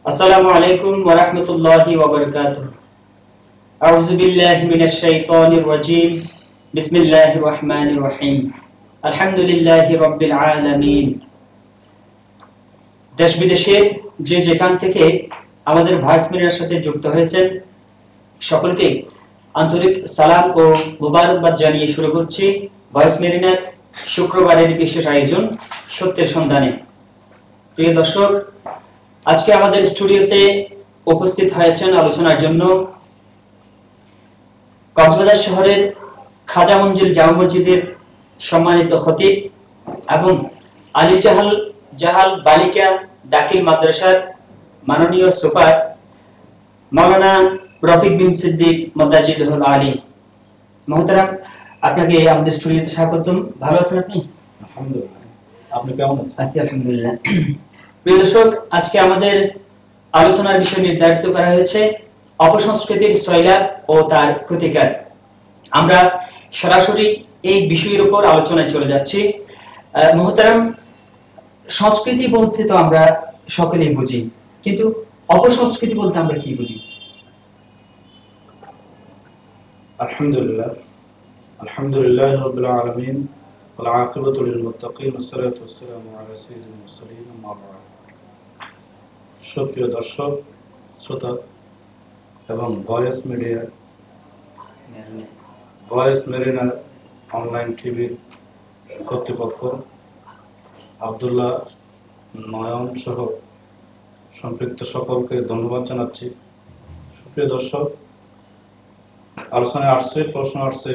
আসসালামু আলাইকুম ওয়া রাহমাতুল্লাহি ওয়া বারাকাতুহু। আউযু বিল্লাহি মিনাশ শাইতানির রাজীম। বিসমিল্লাহির রহমানির রহিম। আলহামদুলিল্লাহি রাব্বিল আলামিন। দেশ বিদেশের যে যেখান থেকে আমাদের ভয়েস মেরিনার সাথে যুক্ত হয়েছেন সকলকে আন্তরিক সালাম ও মোবারকবাদ জানিয়ে শুরু করছি ভয়েস মেরিনার শুক্রবারের বিশেষ আয়োজন সত্যের সন্ধানে। প্রিয় দর্শক, আজকে আমাদের স্টুডিওতে উপস্থিত হয়েছেন আলোচনার জন্য কক্সবাজার শহরের খাজা মঞ্জিল জামে মসজিদের সম্মানিত খতিব এবং আলী জাহাল বালিকা দাখিল মাদ্রাসার মাননীয় সুপার মাওলানা রফিক বিন সিদ্দিক মাদাজিলুল আলী। মহতারাম, আপনাকে আমাদের স্টুডিওতে স্বাগতম। ভালো আছেন আপনি? আলহামদুলিল্লাহ। আপনি কেমন আছেন? আছি আলহামদুলিল্লাহ। প্রিয় দর্শক, আজকে আমাদের আলোচনার বিষয় নির্ধারিত করা হয়েছে অপসংস্কৃতির সয়লাব ও তার প্রতিকার। আমরা সরাসরি এই বিষয়ের উপর আলোচনায় চলে যাচ্ছি। মহতারাম, সংস্কৃতি বলতে তো আমরা সকলেই বুঝি, কিন্তু অপসংস্কৃতি বলতে আমরা কি বুঝি? আলহামদুলিল্লাহ, আলহামদুলিল্লাহ রাব্বিল আলামিন, ওয়াল আকিবাতু লিল মুত্তাকিন, ওয়াসসালাতু ওয়াসসালামু আলা সাইয়্যিদিল মুরসালিন, আম্মা বা'দ। সুপ্রিয় দর্শক, শ্রোতা এবং ভয়েস মেরিনা অনলাইন টিভির কর্তৃপক্ষ আব্দুল্লাহ, নয়ন সহ সম্পৃক্ত সকলকে ধন্যবাদ জানাচ্ছি। সুপ্রিয় দর্শক, আলোচনায় প্রশ্ন আসছে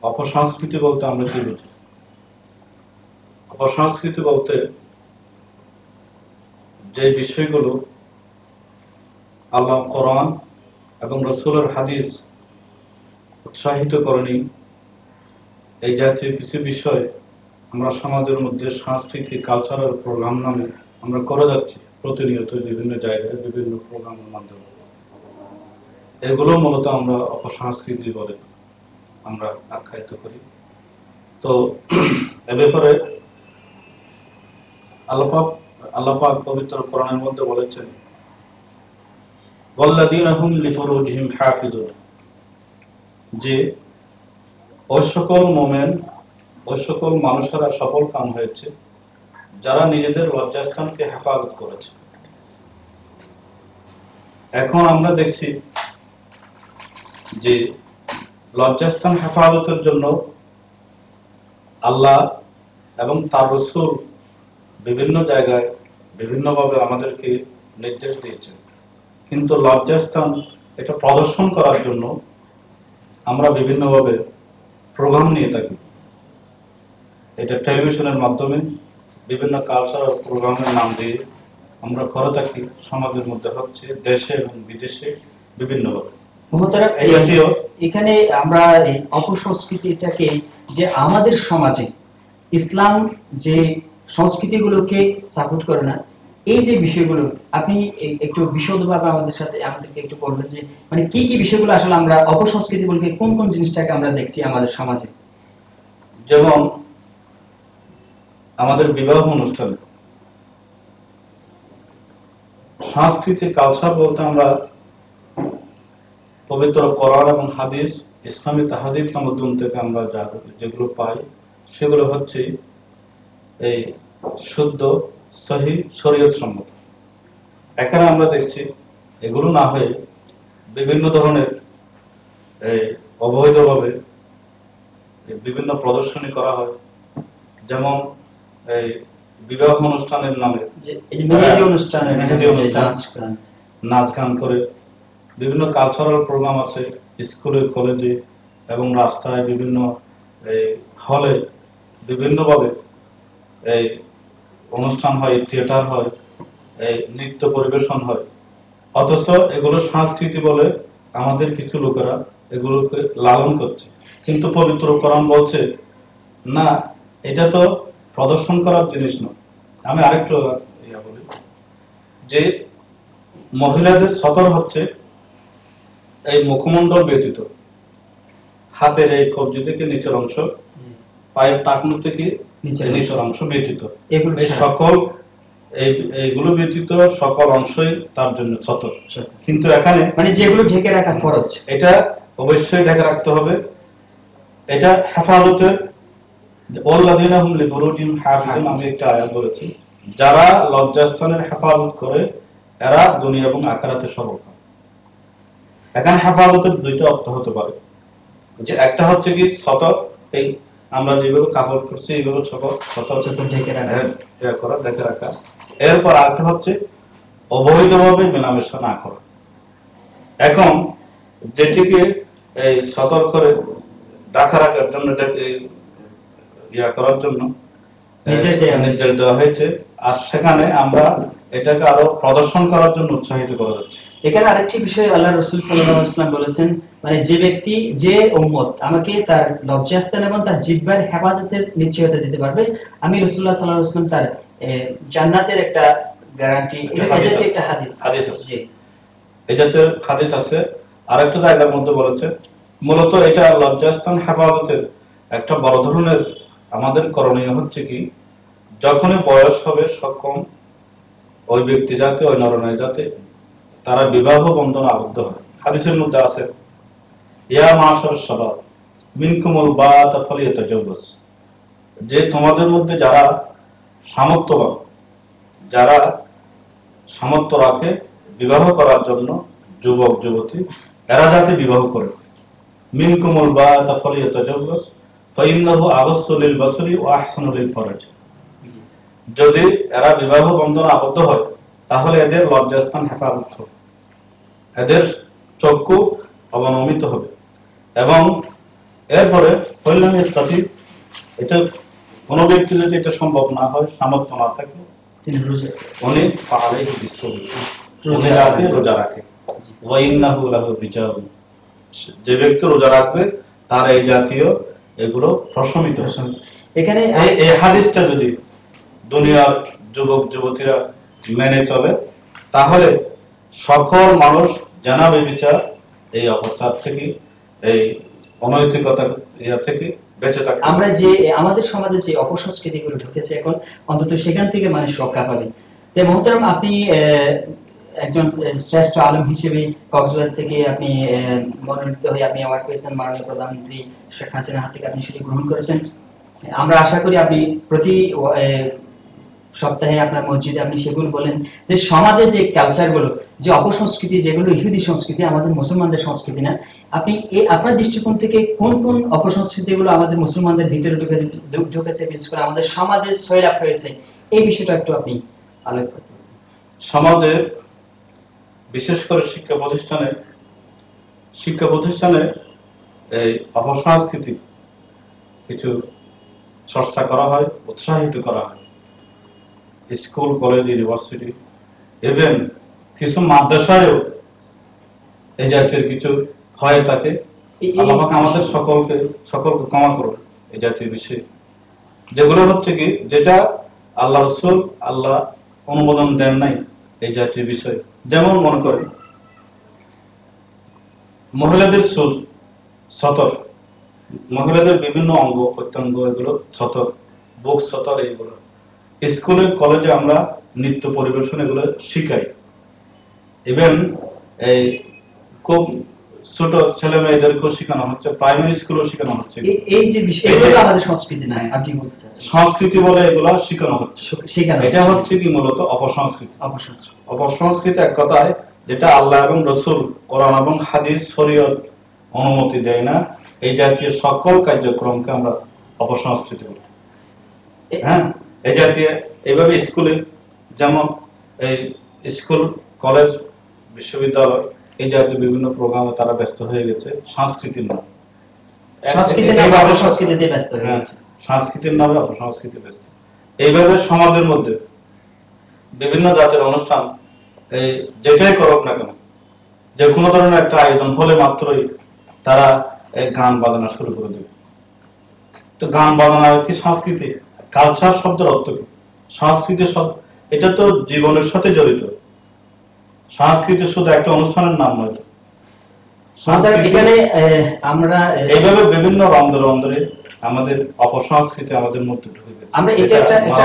অপসংস্কৃতি বলতে আমরা কি বুঝি? অপসংস্কৃতি বলতে যে বিষয়গুলো আল্লাহ কোরআন এবং রাসূলের হাদিস উৎসাহিত করেনি, এই জাতীয় কিছু বিষয় আমরা সমাজের মধ্যে সাংস্কৃতিক কালচারাল প্রোগ্রাম নামে আমরা করে যাচ্ছি প্রতিনিয়ত বিভিন্ন জায়গায় বিভিন্ন প্রোগ্রামের মাধ্যমে। এগুলো মূলত আমরা অপসংস্কৃতি বলে আমরা আখ্যায়িত করি। তো এ ব্যাপারে আল্লাহ পাক পবিত্র কোরআনের মধ্যে বলেছেন, ওয়াল্লাযীনা হুম লিফুরুজিহিম হাফিজুন, যে ওই সকল মুমিন, ওই সকল মানুষেরা সফল কাম হয়েছে যারা নিজেদের লজ্জাস্থানকে হেফাজত করেছে। এখন আমরা দেখছি যে লজ্জাস্থান হেফাজতের জন্য আল্লাহ এবং তার রাসূল বিভিন্ন জায়গায় বিভিন্নভাবে আমাদেরকে নির্দেশ দিয়েছেন, কিন্তু লজ্জাস্থান এটা প্রদর্শন করার জন্য আমরা বিভিন্নভাবে প্রোগ্রাম নিয়ে থাকি। এটা টেলিভিশনের মাধ্যমে বিভিন্ন কালচারাল প্রোগ্রামের নাম দিয়ে আমরা করে থাকি, সমাজের মধ্যে হচ্ছে দেশে এবং বিদেশে বিভিন্নভাবে। এখানে আমরা এই অপসংস্কৃতিটাকে যে আমাদের সমাজে ইসলাম যে সংস্কৃতিগুলোকে সাপোর্ট করে না, এই যে বিষয়গুলো আপনি একটু বিশদভাবে আমাদেরকে একটু বলবেন যে মানে কি কি বিষয়গুলো আসলে আমরা অপসংস্কৃতি বলতে কোন কোন জিনিসটাকে আমরা দেখছি আমাদের সমাজে? যেমন আমাদের বিবাহ অনুষ্ঠানে সাংস্কৃতিক কালচার বলতে আমরা পবিত্র কোরআন এবং হাদিস, ইসলামী তাহজিব সমুদ্র থেকে আমরা যেগুলো পাই সেগুলো হচ্ছে এই শুদ্ধ সহি শরীয়ত সম্মত। এখানে আমরা দেখছি এগুলো না হয়ে বিভিন্ন ধরনের অবৈধভাবে বিভিন্ন প্রদর্শনী করা হয়। যেমন এই বিবাহ অনুষ্ঠানের নামে মেহেদি অনুষ্ঠান, নাচ গান করে বিভিন্ন কালচারাল প্রোগ্রাম আছে স্কুলে, কলেজে এবং রাস্তায় বিভিন্ন হলে বিভিন্নভাবে এই অনুষ্ঠান হয়, থিয়েটার হয়, এই নৃত্য পরিবেশন হয়। অথচ এগুলো সংস্কৃতি বলে আমাদের কিছু লোকেরা এগুলোকে লালন করছে, কিন্তু পবিত্র কোরআন বলছে না, এটা তো প্রদর্শন করার জিনিস নয়। আমি আরেকটু বলি যে মহিলাদের সতর হচ্ছে এই মুখমণ্ডল ব্যতীত হাতের এই কবজি থেকে নিচের অংশ, পায়ের টাকনু থেকে নিচের অংশ ব্যতীত এই সকল এই এইগুলো ব্যতীত সকল অংশই তার জন্য সতর। কিন্তু এখানে মানে যেগুলো ঢেকে রাখা ফরজ, এটা অবশ্যই ঢেকে রাখতে হবে। এটা হেফাজতের ওয়াল্লাযিনা হুম লিফুরুজিহিম হাফিজুন, আমি একটা আয়াত বলেছি, যারা লজ্জাস্থানের হেফাজত করে এরা দুনিয়া এবং আখিরাতে সফল হয়। এখানে হেফাজতের দুইটা অর্থ হতে পারে, যে একটা হচ্ছে কি সতর, এই আমরা যেভাবে কাপড় করছি এইভাবে সতর ঢেকে রাখা, ঢেকে রাখা। এরপর আরেকটা হচ্ছে অবৈধভাবে মেলামেশা না করা। এখন যেটিকে এই সতর্ক করে রাখার জন্য করার জন্য নির্দেশ দেওয়া হয়েছে, আর সেখানে আমরা এটাকে আরো প্রদর্শন করার জন্য উৎসাহিত করা যাচ্ছে। এখানে আরেকটি বিষয় আল্লাহ রাসূল সাল্লাল্লাহু আলাইহি ওয়াসাল্লাম বলেছেন, মানে যে ব্যক্তি, যে উম্মত আমাকে তার লজ্জাস্থান এবং তার জিহ্বার হেফাজতের নিশ্চয়তা দিতে পারবে, আমি রাসূলুল্লাহ সাল্লাল্লাহু আলাইহি ওয়াসাল্লাম তার জান্নাতের একটা গ্যারান্টি, এটা একটা হাদিস আছে, এই জাতীয় হাদিস আছে। আরেকটা জায়গার মধ্যে বলেছে, মূলত এটা লজ্জাস্থান হেফাজতের একটা বড় ধরনের আমাদের করণীয় হচ্ছে কি, যখনই বয়স হবে সক্ষম ওই ব্যক্তি যাতে, ওই নরনারী যাতে তারা বিবাহ বন্ধনে আবদ্ধ হয়। হাদিসের মধ্যে আছে, ইয়া মাশারাশ শাবাব মিনকুমুল বাতা ফালিয়াতাজাওয়াজ, যে তোমাদের মধ্যে যারা সামর্থ্যবান, যারা সামর্থ্য রাখে বিবাহ করার জন্য, যুবক যুবতী, এরা যাতে বিবাহ করে। মিনকুমুল বাতা ফালিয়াতাজাওয়াজ ফাইন্নাহু আগাসসু লিল বাসরি ওয়া আহসানু লিল ফারাজ, যদি এরা বিবাহ বন্ধনে আবদ্ধ হয় তাহলে এদের লজ্জাস্থান হেফাজত হবে, এদের চক্ষু অবনমিত হবে। এবং এরপরে এটা কোনো ব্যক্তি যদি এটা সম্ভব না হয়, সামর্থ্য না থাকে, উনি রোজা রাখে। যে ব্যক্তি রোজা রাখবে তার এই জাতীয় এগুলো প্রশমিত। এখানে এই হাদিসটা যদি দুনিয়ার যুবক যুবতীরা মেনে চলে তাহলে সকল মানুষ জানাবে বিচার এই অপচার থেকে, এই অনৈতিকতা থেকে বেঁচে থাকে। আমরা যে আমাদের সমাজে যে অপসংস্কৃতিগুলো ঢুকেছে এখন, অন্তত সেখান থেকে মানুষ রক্ষা পাবে। তো মোহতারাম, আপনি একজন শ্রেষ্ঠ আলেম হিসেবে কক্সবাজার থেকে আপনি মনোনীত হয়ে আপনি অ্যাওয়ার্ড পেয়েছেন, মাননীয় প্রধানমন্ত্রী শেখ হাসিনার হাত থেকে আপনি সেটি গ্রহণ করেছেন। আমরা আশা করি আপনি প্রতি সপ্তাহে আপনার মসজিদে আপনি সেগুলো বলেন যে সমাজে যে কালচারগুলো, যে অপসংস্কৃতি, যেগুলো ইহুদি সংস্কৃতি, আমাদের মুসলমানদের সংস্কৃতি না, আপনি আপনার দৃষ্টিকোণ থেকে কোন কোন অপসংস্কৃতিগুলো আমাদের মুসলমানদের ভিতরে ঢুকেছে, বিশেষ করে আমাদের সমাজে ছয়লাভ হয়েছে, এই বিষয়টা একটু আপনি আলোক করতে। সমাজে বিশেষ করে শিক্ষা প্রতিষ্ঠানে এই অপসংস্কৃতি কিছু চর্চা করা হয়, উৎসাহিত করা হয়। স্কুল, কলেজ, ইউনিভার্সিটি, ইভেন কিছু মাদ্রাসায়ও এই জাতীয় কিছু হয় থাকে। আমাদের সকলকে ক্ষমা করুন এই জাতীয় বিষয়, যেগুলো হচ্ছে কি, যেটা আল্লাহ রাসূল আল্লাহ অনুমোদন দেন নাই এই জাতীয় বিষয়। যেমন মনে করেন মহিলাদের সতর, মহিলাদের বিভিন্ন অঙ্গ প্রত্যঙ্গ, এগুলো সতর, বুক সতর, এইগুলো স্কুলে কলেজে আমরা নৃত্য পরিবেশন এগুলো শিখাই। ইভেন এই খুব ছোট ছেলে মেয়েদেরকেও শেখানো হচ্ছে, প্রাইমারি স্কুলেও শেখানো হচ্ছে। এই যে বিষয়গুলো আমাদের সংস্কৃতি না, আপনি বলতে চাচ্ছেন সংস্কৃতি বলে এগুলো শেখানো হচ্ছে। এটা হচ্ছে কি মূলত অপসংস্কৃতি। অপসংস্কৃতি এক কথায় যেটা আল্লাহ এবং রাসূল, কোরআন এবং হাদিস, শরীয়ত অনুমতি দেয় না, এই জাতীয় সকল কার্যক্রমকে আমরা অপসংস্কৃতি বলি। হ্যাঁ, এই জাতীয় এইভাবে স্কুলে, যেমন এই স্কুল, কলেজ, বিশ্ববিদ্যালয়, এই জাতীয় বিভিন্ন প্রোগ্রামে তারা ব্যস্ত হয়ে গেছে সংস্কৃতির নামে, সংস্কৃতির নামে অপসংস্কৃতি ব্যস্ত। এইভাবে সমাজের মধ্যে বিভিন্ন জাতের অনুষ্ঠান, এই যেটাই করুক না কেন, যে কোনো ধরনের একটা আয়োজন হলে মাত্রই তারা গান বাজনা শুরু করে দেবে। তো গান বাজনা কি সংস্কৃতি? কালচার শব্দের অর্থ কি? সংস্কৃতি শব্দ, এটা তো জীবনের সাথে জড়িত। সংস্কৃতি শুধু একটা অনুষ্ঠানের নাম নয়। এখানে আমরা এইভাবে বিভিন্ন রন্ধরে আমাদের অপসংস্কৃতি আমাদের মধ্যে ঢুকে গেছে। আমরা এটা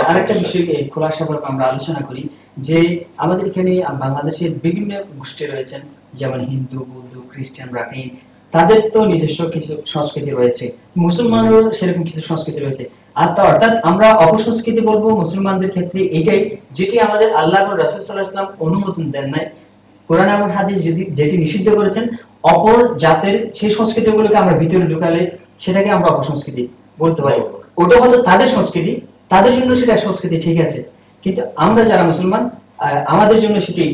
আরেকটা বিষয় খোলাসাভাবে আমরা আলোচনা করি যে আমাদের এখানে বাংলাদেশের বিভিন্ন গোষ্ঠী রয়েছেন, যেমন হিন্দু, বৌদ্ধ, খ্রিস্টান, রাখাইন, তাদের তো নিজস্ব কিছু সংস্কৃতি রয়েছে, মুসলমানেরও সেরকম কিছু সংস্কৃতি রয়েছে। আর তা অর্থাৎ আমরা অপসংস্কৃতি বলবো মুসলমানদের ক্ষেত্রে এটাই, যেটি আমাদের আল্লাহ এবং রাসূল সাল্লাল্লাহু আলাইহি ওয়াসাল্লাম অনুমোদন দেন নাই, কোরআন এবং হাদিস যেটি নিষিদ্ধ করেছেন, অপর জাতের সেই সংস্কৃতিগুলোকে আমরা ভিতরে ঢুকালে সেটাকে আমরা অপসংস্কৃতি বলতে পারি। ওটা হলো তাদের সংস্কৃতি, তাদের জন্য সেটা সংস্কৃতি, ঠিক আছে, কিন্তু আমরা যারা মুসলমান আমাদের জন্য সেটি।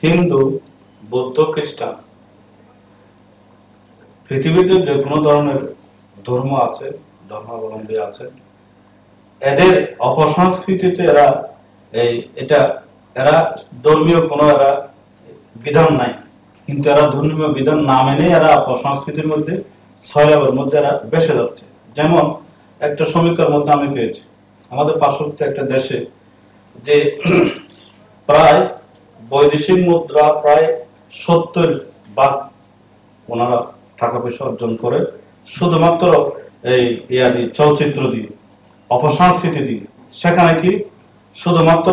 হিন্দু, বৌদ্ধ, খ্রিস্টান, পৃথিবীতে যে কোনো ধরনের ধর্ম আছে, ধর্মাবলম্বী আছে, এদের অপসংস্কৃতিতে এরা ধর্মীয় কোনো বিধান নাই, কিন্তু এরা ধর্মীয় বিধান না মেনে এরা অপসংস্কৃতির মধ্যে সয়লাবের মধ্যে এরা বেসে যাচ্ছে। যেমন একটা সমীক্ষার মধ্যে আমি পেয়েছি আমাদের পার্শ্ববর্তী একটা দেশে যে প্রায় বৈদেশিক মুদ্রা প্রায় 70 ভাগ ওনারা টাকা পয়সা অর্জন করে শুধুমাত্র এই চলচ্চিত্র দিয়ে, অপসংস্কৃতি দিয়ে। সেখানে কি শুধুমাত্র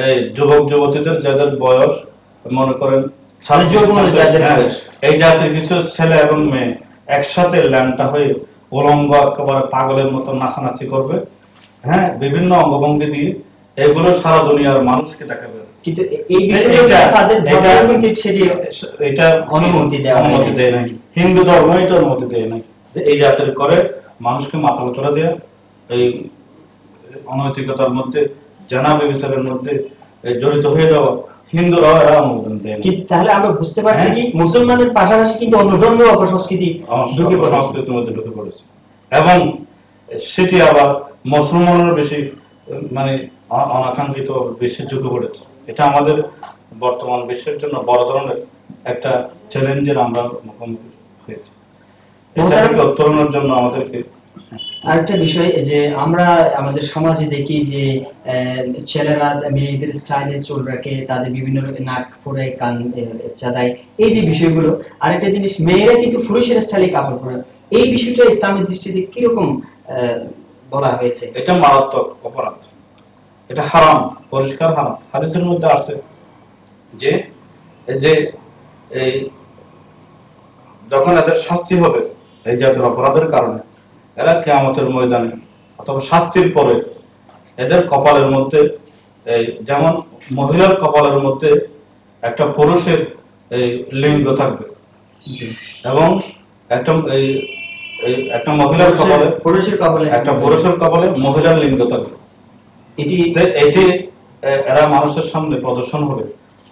এই যুবক যুবতীদের যাদের বয়স মনে করেন এই জাতির কিছু ছেলে এবং মেয়ে একসাথে ল্যাংটা হয়ে উলঙ্গ একেবারে পাগলের মতো নাচানাচি করবে, হ্যাঁ, বিভিন্ন অঙ্গভঙ্গি দিয়ে, এগুলো সারা দুনিয়ার মানুষকে দেখাবে। কিন্তু এই বিষয়টা তাদের ধর্মনীতি সেটি এটা অনুমতি দেয় নাই, হিন্দু ধর্ম এটা অনুমতি দেয় নাই যে এই জাতির করে মানুষকে মাতাল করে দেয়া, এই অনৈতিকতার মধ্যে, জানা ব্যভিচারের মধ্যে জড়িত হয়ে যাওয়া হিন্দুরাও এরা অনুমোদন দেয়। তাহলে আমরা বুঝতে পারছি কি মুসলমানের পাশাপাশি কিন্তু অন্য ধর্মীয় অপসংস্কৃতি সংস্কৃতির মধ্যে ঢুকে পড়েছে, এবং সেটি আবার মুসলমানের বেশি মানে অনাকাঙ্ক্ষিত বেশি ঝুঁকে পড়েছে। এটা আমাদের বর্তমান বিশ্বের জন্য বড় ধরনের একটা চ্যালেঞ্জের আমরা মুখোমুখি হয়েছি। এটাকে উত্তরণের জন্য আমাদেরকে আরেকটা বিষয় যে আমরা আমাদের সমাজে দেখি যে ছেলেরা মেয়েদের স্টাইলে চুল রাখে, তাদের বিভিন্ন নাক পরে, কান সাদায়, এই যে বিষয়গুলো। আরেকটা জিনিস, মেয়েরা কিন্তু পুরুষের স্টাইলে কাপড় পরে, এই বিষয়টা ইসলামের দৃষ্টিতে কিরকম বলা হয়েছে? এটা মারাত্মক অপরাধ, এটা হারাম, পরিষ্কার হারাম। হাদিসের মধ্যে আছে যে এই যখন এদের শাস্তি হবে এই জাতীয় অপরাধের কারণে, এরা কিয়ামতের ময়দানে অথবা শাস্তির পরে এদের কপালের মধ্যে যেমন মহিলার কপালের মধ্যে একটা পুরুষের লিঙ্গ থাকবে এবং একটা মহিলার কপালে পুরুষের কপালে মহিলার লিঙ্গ থাকবে। এটি এরা মানুষের সামনে প্রদর্শন হবে,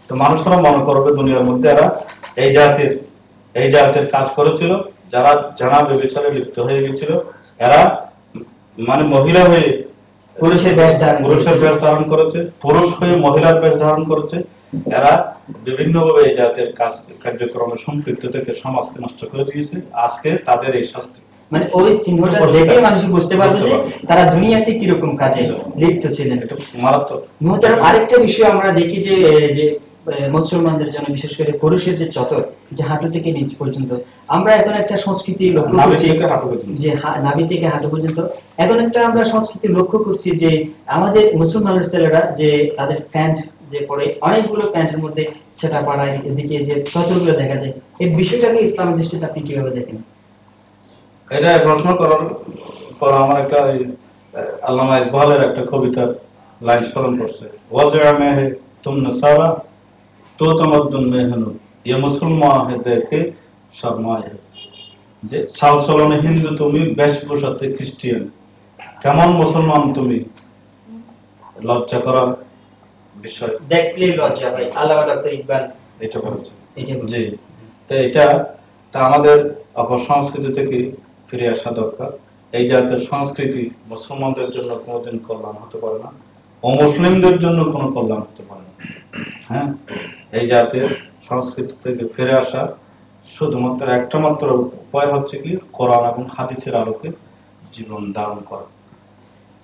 তো মানুষরা মনে করবে দুনিয়ার মধ্যে এরা এই জাতের কাজ করেছিল, যারা জানা ব্যভিচারে লিপ্ত হয়ে গেছিল, এরা মানে মহিলা হয়ে পুরুষের বেশ ধারণ করেছে, পুরুষ হয়ে মহিলার বেশ ধারণ করেছে, এরা বিভিন্নভাবে এই জাতের কার্যক্রমে সম্পৃক্ত থেকে সমাজকে নষ্ট করে দিয়েছে। আজকে তাদের এই শাস্তি, মানে ওই চিহ্নটা দেখে মানুষ বুঝতে পারবে যে তারা দুনিয়াতে কি রকম কাজে লিপ্ত ছিলেন। এটা মারাত্মক। মুহতারাম, আরেকটা বিষয় আমরা দেখি যে মুসলমানদের জন্য বিশেষ করে পুরুষের যে চতর, যে হাঁটু থেকে নিচ পর্যন্ত, আমরা এখন একটা সংস্কৃতি লক্ষ্য করছি যে নাভি থেকে হাঁটু পর্যন্ত, এখন একটা আমরা সংস্কৃতি লক্ষ্য করছি যে আমাদের মুসলমানের ছেলেরা যে তাদের প্যান্ট যে পরে, অনেকগুলো প্যান্টের মধ্যে ছেঁটা পাড়ায় এদিকে যে চতরগুলো দেখা যায়, এই বিষয়টাকে ইসলামের দৃষ্টিতে আপনি কিভাবে দেখেন? এটা প্রশ্ন করার পর আমার একটা আল্লামা ইকবালের একটা কবিতার লাইন স্মরণ করছে, ওয়াজা মে হে তুম নসারা তো তমদ্দুন মে হনু ইয়ে মুসলমান হে দেখে শর্মায় হে, যে চালচলনে হিন্দু তুমি, বেশভূষাতে খ্রিস্টিয়ান, কেমন মুসলমান তুমি, লজ্জা করার বিষয়, দেখলেই লজ্জা হয়। আল্লামা ডক্টর ইকবাল এটা বলেছে। জি, তো এটা আমাদের অপসংস্কৃতি থেকে ফিরে আসা দরকার। এই জাতীয় সংস্কৃতি মুসলমানদের জন্য কোনোদিন কল্যাণ হতে পারে না, অমুসলিমদের জন্য কোনো কল্যাণ হতে পারে না। হ্যাঁ, এই জাতীয় সংস্কৃতি থেকে ফিরে আসা শুধুমাত্র একটা মাত্র উপায় হচ্ছে কি, কোরআন এবং হাদিসের আলোকে জীবন ধারণ করা,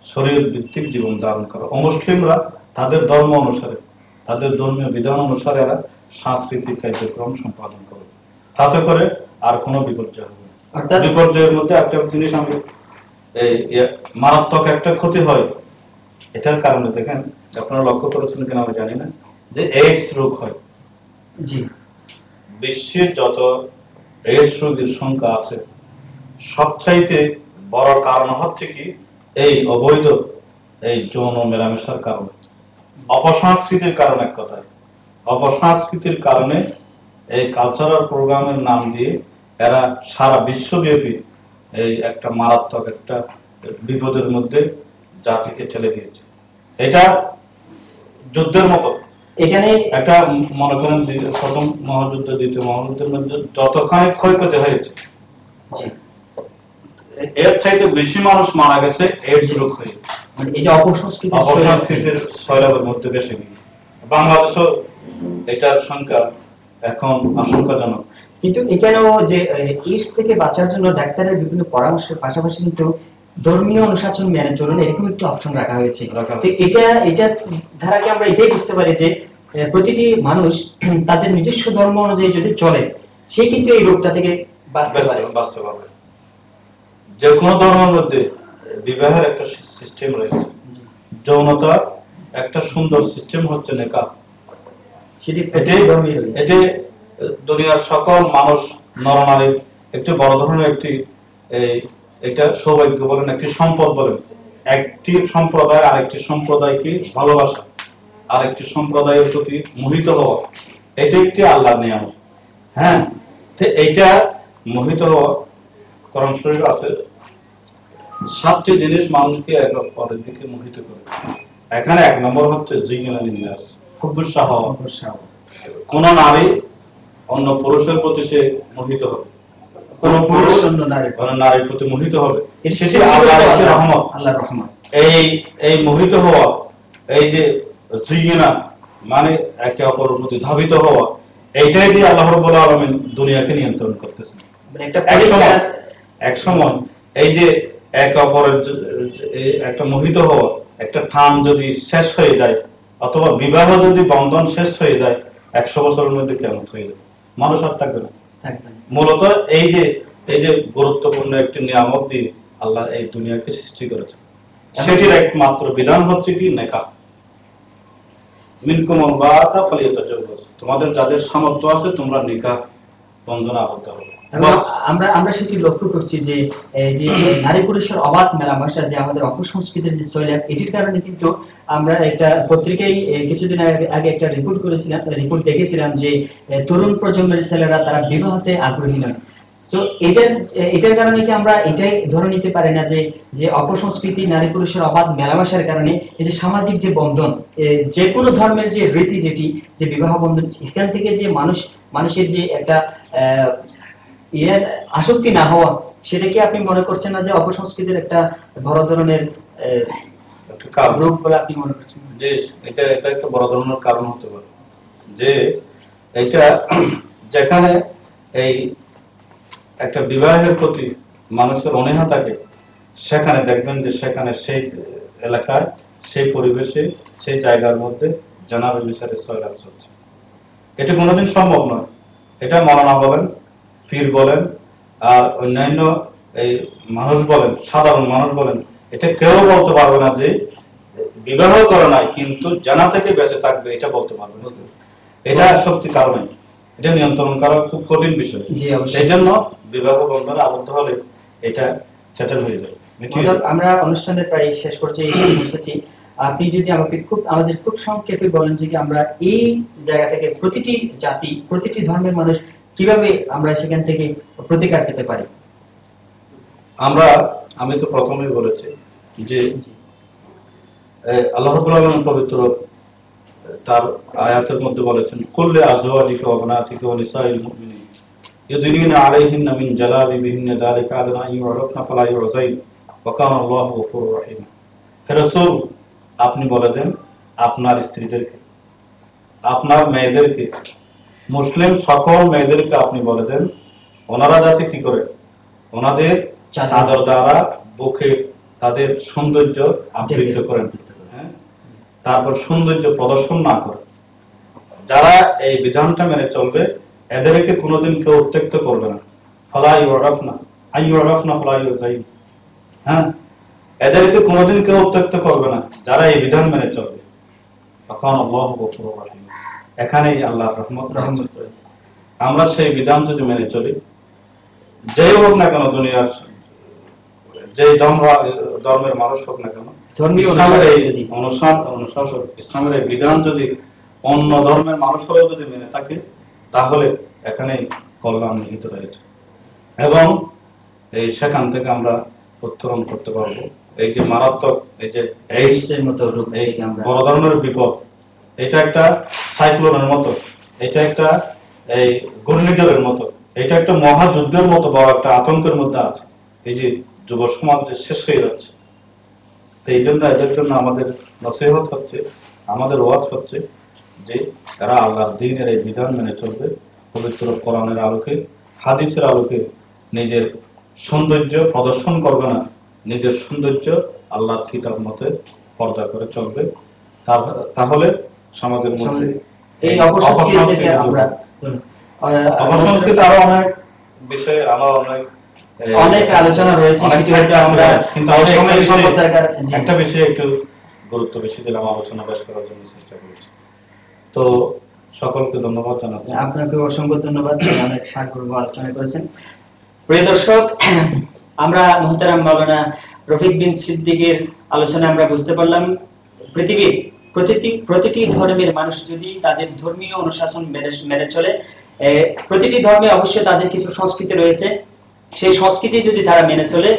শরীর ভিত্তিক জীবন ধারণ করা। অমুসলিমরা তাদের ধর্ম অনুসারে, তাদের ধর্মীয় বিধান অনুসারে এরা সাংস্কৃতিক কার্যক্রম সম্পাদন করবে, তাতে করে আর কোনো বিপর্যয় হবে না। বিপর্যয়ের মধ্যে একটা জিনিস আমি এই মারাত্মক একটা ক্ষতি হয়। এটার কারণে দেখেন, আপনারা লক্ষ্য করেছেন কিনা আমি জানি না, যে এইডস রোগ হয়। জি, বিশ্বের যত এইডস রোগীর সংখ্যা আছে, সবচাইতে বড় কারণ হচ্ছে কি এই অবৈধ এই যৌন মেলামেশার কারণে, অপসংস্কৃতির কারণে। এক কথায় অপসংস্কৃতির কারণে এই কালচারাল প্রোগ্রামের নাম দিয়ে এরা সারা বিশ্বব্যাপী এই একটা মারাত্মক একটা বিপদের মধ্যে জাতিকে ঠেলে দিয়েছে। এটা যুদ্ধের মতো। এখানে একটা মনে করেন প্রথম মহাযুদ্ধ, দ্বিতীয় মহাযুদ্ধের মধ্যে যতখানি ক্ষয়ক্ষতি হয়েছে, জি, এর চাইতে বেশি মানুষ মারা গেছে এইডস রোগ হয়ে। মানে এই যে অপসংস্কৃতির সয়লাবের মধ্যে বেশি গিয়েছে। বাংলাদেশও এটার সংখ্যা এখন আশঙ্কাজনক। কিন্তু এখানেও যে এইডস থেকে বাঁচার জন্য ডাক্তারের বিভিন্ন পরামর্শের পাশাপাশি কিন্তু ধর্মীয় অনুশাসন মেনে চলুন এরকম একটি অপশন রাখা হয়েছে। তো এটা ধারা কি আমরা এটাই বুঝতে পারি যে প্রতিটি মানুষ তাদের নিজস্ব ধর্ম অনুযায়ী যদি চলে, সে কিন্তু এই রোগটা থেকে বাঁচতে পারবে। যে কোনো ধর্মের মধ্যে বিবাহের একটা সিস্টেম রয়েছে, যৌনতার একটা সুন্দর সিস্টেম হচ্ছে নেকাহ। এটি দুনিয়ার সকল মানুষ নরনারীর একটি বড় ধরনের একটি এটা সৌভাগ্য বলেন, একটি সম্পদ বলেন। একটি সম্প্রদায় আরেকটি সম্প্রদায়কে ভালোবাসা, আরেকটি সম্প্রদায়ের প্রতি মোহিত হওয়া, এটা একটি আল্লাহর নিয়ামত। হ্যাঁ, তো এইটা মোহিত হওয়া কোরআন শরীফে আছে। 7টি জিনিস মানুষকে এক অপরের দিকে মোহিত করে। এখানে 1 নম্বর হচ্ছে জিজ্ঞাস, হুব্বুস হওয়া। কোন নারী অন্য পুরুষের প্রতি সে মোহিত হবে, কোন পুরুষ অন্য নারীর প্রতি মোহিত হবে, সেটি আল্লাহর রহমত, আল্লাহর রহমত। এই মোহিত হওয়া, এই যে জিজ্ঞানা মানে একে অপরের প্রতি ধাবিত হওয়া, এইটাই দিয়ে আল্লাহ রাব্বুল আলামিন দুনিয়াকে নিয়ন্ত্রণ করতেছেন। এক সময় এই যে একে অপরের একটা মোহিত হওয়া, একটা টান যদি শেষ হয়ে যায়, অথবা বিবাহ যদি বন্ধন শেষ হয়ে যায়, 100 বছরের মধ্যে কিয়ামত হয়ে যাবে, মানুষ আর থাকবে না। মূলত এই যে গুরুত্বপূর্ণ একটি নিয়ামত দিয়ে আল্লাহ এই দুনিয়াকে সৃষ্টি করেছেন, সেটির একমাত্র বিধান হচ্ছে কি নেকাহ। মিনকুম বাতা ফালিয়াতাজাওয়াজ, তোমাদের যাদের সামর্থ্য আছে তোমরা নিকাহ বন্ধনে আবদ্ধ হবে। আমরা সেটি লক্ষ্য করছি যে নারী পুরুষের অবাধ মেলামেশা, যে আমাদের অপসংস্কৃতির যে শৈলী, এটির কারণে কিন্তু আমরা একটা পত্রিকায় কিছুদিন আগে একটা রিপোর্ট দেখেছিলাম যে তরুণ প্রজন্মের ছেলেরা তারা বিবাহতে আগ্রহী নয়। সো এটার কারণে কি আমরা এটাই ধরে নিতে পারি না যে অপসংস্কৃতি, নারী পুরুষের অবাধ মেলামেশার কারণে এই যে সামাজিক যে বন্ধন, যে কোনো ধর্মের যে রীতি, যেটি যে বিবাহ বন্ধন, এখান থেকে যে মানুষের যে একটা আসক্তি না হওয়া, সেটা কি আপনি মনে করছেন না যে অপসংস্কৃতির একটা বড় ধরনের রূপ বলে আপনি মনে করছেন? যে এটা একটা বড় ধরনের কারণ হতে পারে, যে এটা যেখানে এই একটা বিবাহের প্রতি মানুষের অনীহা থাকে, সেখানে দেখবেন যে সেখানে সেই এলাকায়, সেই পরিবেশে, সেই জায়গার মধ্যে জানাবে বিচারের সয়লাব চলছে। এটা কোনোদিন সম্ভব নয়। এটা মাওলানা বলেন, পীর বলেন, আর অন্যান্য এই মানুষ বলেন, সাধারণ মানুষ বলেন, এটা কেউ বলতে পারবে না যে বিবাহ করে নাই কিন্তু জানা থেকে বেঁচে থাকবে, এটা বলতে পারবে না। এটা শক্তি কারণে এটা নিয়ন্ত্রণ করা খুব কঠিন বিষয়। সেই জন্য বিবাহ বন্ধনে আবদ্ধ হলে এটা সেটেল হয়ে যায়। আমরা অনুষ্ঠানের প্রায় শেষ পর্যায়ে এসেছি। আপনি যদি আমাদের খুব সংক্ষেপে বলেন যে আমরা এই জায়গা থেকে প্রতিটি জাতি, প্রতিটি ধর্মের মানুষ কিভাবে আমরা সেখান থেকে প্রতিকার পেতে পারি? আমি তো প্রথমেই বলেছি যে আল্লাহ রাব্বুল আলামিন পবিত্র তার আয়াতের মধ্যে বলেছেন, কুল্লি আজওয়াজিকা ওয়া বানাতিকা ওয়া নিসাইল মুমিনিন ইউদিনিনা আলাইহিন্না মিন জালাবিবিহিন্না যালিকা আদনা আন ইউরাফনা ফালা ইউযাইন ওয়া কানা আল্লাহু গফুরুর রহিম। হে রাসূল, আপনি বলে দেন আপনার স্ত্রীদেরকে, আপনার মেয়েদেরকে, মুসলিম সকল মেয়েদেরকে আপনি বলে দেন, ওনারা যাতে কি করে ওনাদের চাদর দ্বারা বুকে তাদের সৌন্দর্য আবৃত করেন, তারপর সৌন্দর্য প্রদর্শন না করে। যারা এই বিধানটা মেনে চলবে, এদেরকে কোনোদিন কেউ উত্ত্যক্ত করবে না। ফালা ইউরাফনা আন ইউরাফনা ফালা ইউযাইন। হ্যাঁ, এদেরকে কোনোদিন কেউ উত্ত্যক্ত করবে না যারা এই বিধান মেনে চলবে। তখন আল্লাহু গফুরুর রহিম, এখানেই আল্লাহর রহমত রয়েছে। আমরা সেই বিধান যদি মেনে চলি, যেই হোক না কেন দুনিয়ার যে ধর্মের মানুষ হোক না কেন, ইসলামের এই বিধান যদি অন্য ধর্মের মানুষ হলেও যদি মেনে থাকে, তাহলে এখানেই কল্যাণ নিহিত রয়েছে এবং এই সেখান থেকে আমরা উত্তরণ করতে পারবো। এই যে মারাত্মক, এই যে এইডসের মতো রোগ, এই বড় ধরনের বিপদ, এটা একটা সাইক্লোনের মতো, এটা একটা এই ঘূর্ণিঝড়ের মতো, এটা একটা মহাযুদ্ধের মতো বড় একটা আতঙ্কের মধ্যে আছে। এই যে যুব সমাজ যে শেষ হয়ে যাচ্ছে, এই জন্য এদের জন্য আমাদের নসিহত হচ্ছে, আমাদের ওয়াজ হচ্ছে যে তারা আল্লাহর দ্বীনের এই বিধান মেনে চলবে, পবিত্র কোরআনের আলোকে, হাদিসের আলোকে নিজের সৌন্দর্য প্রদর্শন করবে না, নিজের সৌন্দর্য আল্লাহর কিতাব মতে পর্দা করে চলবে। তাহলে সমাজের মধ্যে এই অপসংস্কৃতি আরো অনেক বিষয়ে অনেক আলোচনা রয়েছে, কিন্তু একটা বিষয়ে একটু গুরুত্ব বেশি দিলাম, আলোচনা বেশ করার জন্য চেষ্টা করেছি। তো সকলকে ধন্যবাদ জানাচ্ছি। আপনাকে অসংখ্য ধন্যবাদ, অনেক সারগর্ভ আলোচনা করেছেন। প্রিয় দর্শক, আমরা মুহতারাম মাওলানা রফিক বিন সিদ্দিকের আলোচনা আমরা বুঝতে পারলাম পৃথিবীর প্রতিটি ধর্মের মানুষ যদি তাদের ধর্মীয় অনুশাসন মেনে চলে, প্রতিটি ধর্মে অবশ্যই তাদের কিছু সংস্কৃতি রয়েছে, সেই সংস্কৃতি যদি তারা মেনে চলে,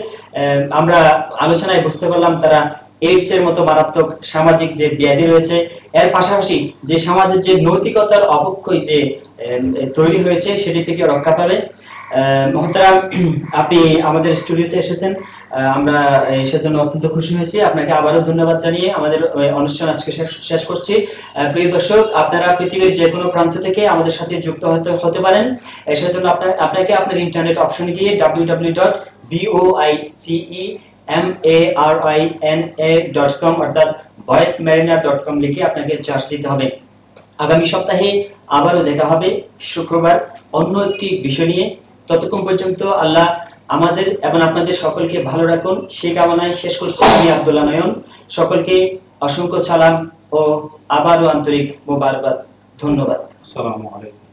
আমরা আলোচনায় বুঝতে পারলাম তারা এইডস এর মতো মারাত্মক সামাজিক যে ব্যাধি রয়েছে, এর পাশাপাশি যে সমাজের যে নৈতিকতার অবক্ষয় যে তৈরি হয়েছে সেটি থেকে রক্ষা পাবে। মহতারাম, আপনি আমাদের স্টুডিওতে এসেছেন, আমরা সেজন্য অত্যন্ত খুশি হয়েছি। আপনাকে আবারও ধন্যবাদ জানিয়ে আমাদের অনুষ্ঠান আজকে শেষ করছি। প্রিয় দর্শক, আপনারা পৃথিবীর যে কোনো প্রান্ত থেকে আমাদের সাথে যুক্ত হতে পারেন। সেজন্য আপনাকে আপনার ইন্টারনেট অপশনে গিয়ে www.voicemarina.com অর্থাৎ voicemarina.com লিখে আপনাকে চার্জ দিতে হবে। আগামী সপ্তাহে আবারও দেখা হবে শুক্রবার অন্য একটি বিষয় নিয়ে। ততক্ষণ পর্যন্ত আল্লাহ আমাদের এবং আপনাদের সকলকে ভালো রাখুন, সেই কামনায় শেষ করছি আমি আব্দুল্লাহ নয়ন। সকলকে অসংখ্য সালাম ও আবারও আন্তরিক মোবারকবাদ। ধন্যবাদ। আসসালামু আলাইকুম।